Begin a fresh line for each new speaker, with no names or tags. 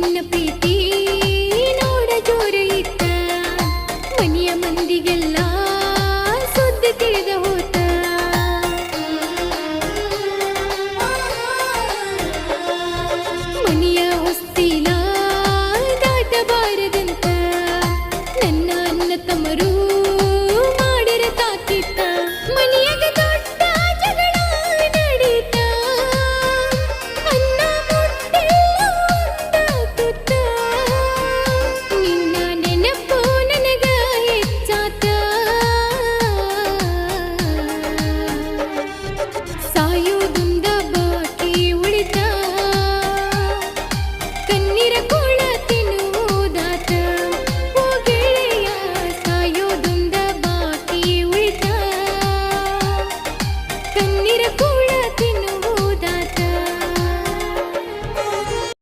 ನಿನ್ನ ಪ್ರೀತಿ ನೋಡ ಜೋರ ಇತ್ತ ಮನೆಯ ಮಂದಿಗೆಲ್ಲ ಸುದ್ದಿ ತಿಳಿದ ಹೋತ ಮನೆಯ ಹೊಸ್ತಿಲ